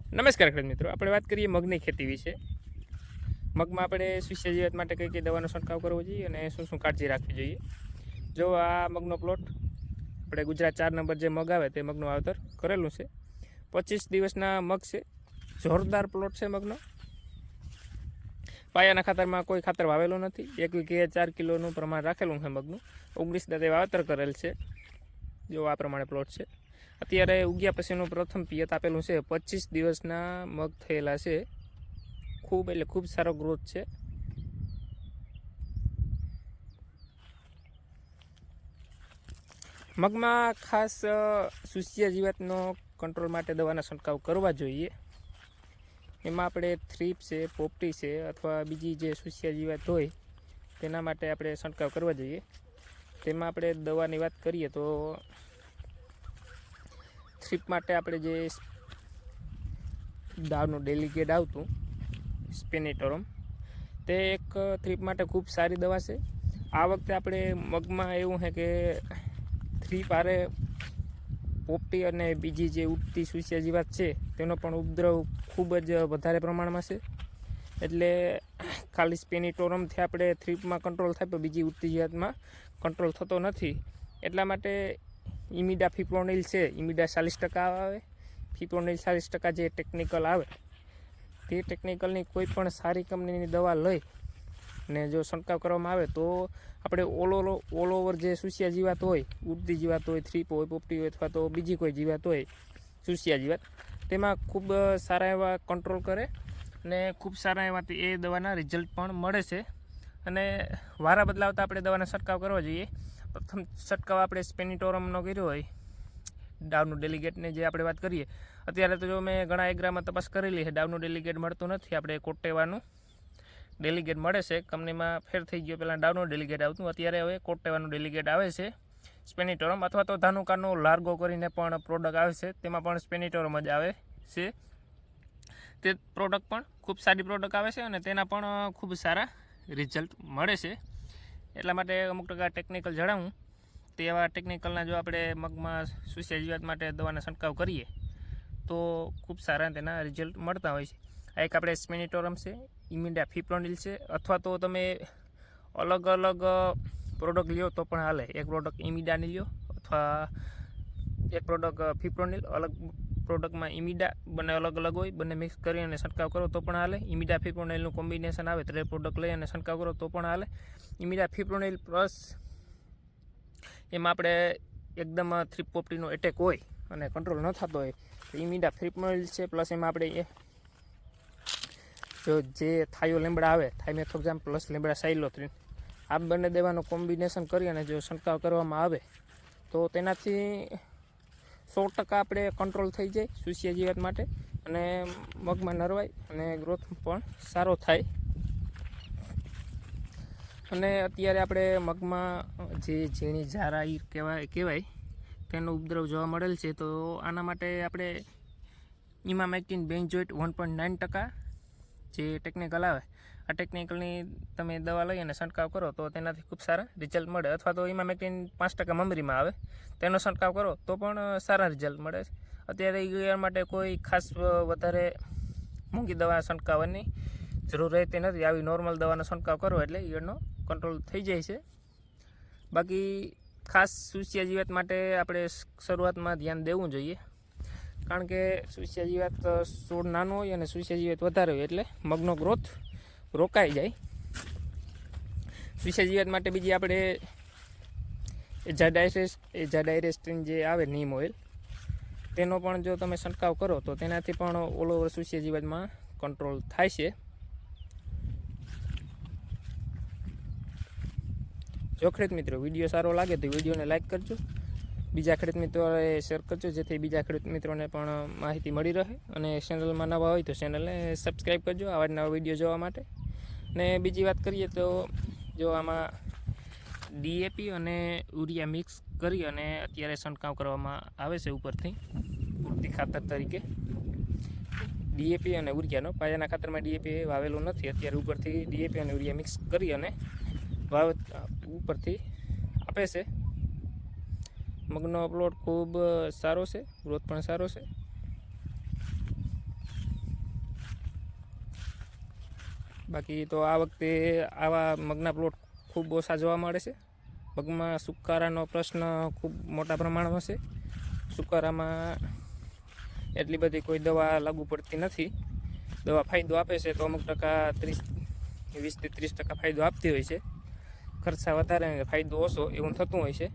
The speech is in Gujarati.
નમસ્કાર ખેડૂત મિત્રો, આપણે વાત કરીએ મગની ખેતી વિશે. મગમાં આપણે શિષ્ય જીવાત માટે કઈ કઈ દવાનો છંટકાવ કરવો જોઈએ અને શું શું કાળજી રાખવી જોઈએ. જો આ મગનો પ્લોટ આપણે ગુજરાત 4 નંબર જે મગ આવે તે મગનું વાવતર કરેલું છે. 25 દિવસના મગ છે. જોરદાર પ્લોટ છે મગનો. પાયાના ખાતરમાં કોઈ ખાતર વાવેલું નથી. 1 વીઘે 4 કિલોનું પ્રમાણ રાખેલું છે મગનું. 19 દાંતે વાવતર કરેલ છે. જો આ પ્રમાણે પ્લોટ છે. અત્યારે ઉગ્યા પછીનું પ્રથમ પિયત આપેલું છે. 25 દિવસના મગ થયેલા છે. ખૂબ સારો ગ્રોથ છે. મગમાં ખાસ સુસ્યા જીવાતનો કંટ્રોલ માટે દવાના છંટકાવ કરવા જોઈએ. એમાં આપણે થ્રીપ છે, પોપટી છે અથવા બીજી જે સુસ્યા જીવાત હોય તેના માટે આપણે છંટકાવ કરવા જોઈએ. તેમાં આપણે દવાની વાત કરીએ તો થ્રીપ માટે આપણે જે ડાવનું ડેલિકેટ આવતું સ્પેનિટોરમ, તે એક થ્રીપ માટે ખૂબ સારી દવા છે. આ વખતે આપણે મગમાં એવું છે કે થ્રીપ આરે પોપટી અને બીજી જે ઉડતી સુસ્યા જીવાત છે તેનો પણ ઉપદ્રવ ખૂબ જ વધારે પ્રમાણમાં છે. એટલે ખાલી સ્પેનિટોરમથી આપણે થ્રીપમાં કંટ્રોલ થાય તો બીજી ઉડતી જીવાતમાં કંટ્રોલ થતો નથી. એટલા માટે ઇમિડા ફિપ્રોનિલ છે, ઇમિડા 40% આવે. ફિપ્રોનિલ 40% જે ટેકનિકલ આવે તે ટેકનિકલની કોઈ પણ સારી કંપનીની દવા લઈ ને જો છંટકાવ કરવામાં આવે તો આપણે ઓલ ઓવર જે સુસ્યા જીવાત હોય, ઉડતી જીવાત હોય, થ્રીપ હોય, પોપટી હોય અથવા તો બીજી કોઈ જીવાત હોય સુસ્યા જીવાત, તેમાં ખૂબ સારા એવા કંટ્રોલ કરે અને ખૂબ સારા એવા એ દવાના રિઝલ્ટ પણ મળે છે. અને વારા બદલાવતા આપણે દવાનો છંટકાવ કરવો જોઈએ. પ્રથમ છંટકાવ આપણે સ્પેનિટોરમનો કર્યો હોય, ડાવનું ડેલિગેટની જે આપણે વાત કરીએ, અત્યારે તો જો મેં ઘણા એગ્રામાં તપાસ કરેલી છે, ડાવનું ડેલિગેટ મળતું નથી. આપણે કોટેવાનું ડેલિગેટ મળે છે. કંપનીમાં ફેર થઈ ગયો, પહેલાં ડાવનું ડેલિગેટ આવતું, અત્યારે હવે કોટેવાનું ડેલિગેટ આવે છે સ્પેનિટોરમ. અથવા તો ધાનુકાનું લાર્ગો કરીને પણ પ્રોડક્ટ આવે છે, તેમાં પણ સ્પેનિટોરમ જ આવે છે. તે પ્રોડક્ટ પણ ખૂબ સારી પ્રોડક્ટ આવે છે અને તેના પણ ખૂબ સારા રિઝલ્ટ મળે છે. એટલા માટે અમુક ટકા ટેકનિકલ જણાવું તે એવા ટેકનિકલના જો આપણે મગમાં સુસ્યા જીવાત માટે દવાના છંટકાવ કરીએ તો ખૂબ સારા તેના રિઝલ્ટ મળતા હોય છે. આ એક આપણે સ્પેનિટોરમ છે, ઇમિડા ફિપ્રોનિલ છે, અથવા તો તમે અલગ અલગ પ્રોડક્ટ લ્યો તો પણ હાલે. એક પ્રોડક્ટ ઇમિડાની લ્યો અથવા એક પ્રોડક્ટ ફિપ્રોનિલ, અલગ પ્રોડક્ટમાં ઇમિડા, બંને અલગ અલગ હોય, બંને મિક્સ કરી અને છંટકાવ કરો તો પણ હાલે. ઇમિડા ફિપ્રોનિલનું કોમ્બિનેશન આવે, 3 પ્રોડક્ટ લઈ અને છંટકાવ કરો તો પણ હાલે. ઇમિડા ફિપ્રોનિલ પ્લસ એમાં આપણે એકદમ થ્રીપ પોપટીનો એટેક હોય અને કંટ્રોલ ન થતો હોય તો ઇમિડા ફિપ્રોનિલ છે, પ્લસ એમાં આપણે જો જે થાયો લીમડા આવે, થાઇમેથોક્ઝામ પ્લસ લીમડા સાઇલોથ્રીન, આ બંને દવાનું કોમ્બિનેશન કરી અને જો છંટકાવ કરવામાં આવે તો તેનાથી 100% આપણે કંટ્રોલ થઈ જાય સુસ્યા જીવાત માટે અને મગમાં નરવાય અને ગ્રોથ પણ સારો થાય. અને અત્યારે આપણે મગમાં જે ઝીણી ઝારાઈ કહેવાય તેનો ઉપદ્રવ જોવા મળેલ છે. તો આના માટે આપણે ઇમામેક્ટિન બેન્ઝોઇટ 1.9% જે ટેકનિકલ આવે, આ ટેકનિકલની તમે દવા લઈ અને છંટકાવ કરો તો તેનાથી ખૂબ સારા રિઝલ્ટ મળે. અથવા તો ઇમામેક્ટિન 5% મમરીમાં આવે, તેનો છંટકાવ કરો તો પણ સારા રિઝલ્ટ મળે. અત્યારે ઈયળ માટે કોઈ ખાસ વધારે મોંઘી દવા છંટકાવવાની જરૂર રહેતી નથી. આવી નોર્મલ દવાનો છંટકાવ કરો એટલે ઈયળનો કંટ્રોલ થઈ જાય છે. બાકી ખાસ સુસ્યા જીવાત માટે આપણે શરૂઆતમાં ધ્યાન દેવું જોઈએ, કારણ કે સુસ્યા જીવાત છોડ નાનો હોય અને સુસ્યા જીવાત વધારે હોય એટલે મગનો ગ્રોથ રોકાઈ જાય. સુસ્યા જીવાત માટે બીજી આપણે એઝાડાયરેસ્ટિન જે આવે નીમ ઓઇલ, તેનો પણ જો તમે છંટકાવ કરો તો તેનાથી પણ ઓલ ઓવર સુસ્યા જીવાતમાં કંટ્રોલ થાય છે. જો ખેડૂત મિત્રો વિડીયો સારો લાગે તો વિડીયોને લાઇક કરજો, બીજા ખેડૂત મિત્રોએ શેર કરજો, જેથી બીજા ખેડૂત મિત્રોને પણ માહિતી મળી રહે. અને ચેનલમાં નવા હોય તો ચેનલને સબસ્ક્રાઈબ કરજો આવા નવા વિડીયો જોવા માટે. ને બીજી વાત કરીએ તો જો આમાં ડીએપી અને યુરિયા મિક્સ કરી અને અત્યારે છંટકાવ કરવામાં આવે છે ઉપરથી પૂરતી ખાતર તરીકે. ડીએપી અને યુરિયાનો, પાયાના ખાતરમાં ડીએપી વાવેલું નથી, અત્યારે ઉપરથી ડીએપી અને યુરિયા મિક્સ કરી અને ઉપરથી આપે છે. મગનો પ્લોટ ખૂબ સારો છે, ગ્રોથ પણ સારો છે. બાકી તો આ વખતે આવા મગના પ્લોટ ખૂબ ઓછા જોવા મળે છે. મગમાં સુકારાનો પ્રશ્ન ખૂબ મોટા પ્રમાણમાં છે. સુકારામાં એટલી બધી કોઈ દવા લાગુ પડતી નથી. દવા ફાયદો આપે છે તો અમુક ટકા 20 થી 30% ફાયદો આપતી હોય છે. ખર્ચા વધારે ફાયદો ઓછો એવું થતું હોય છે.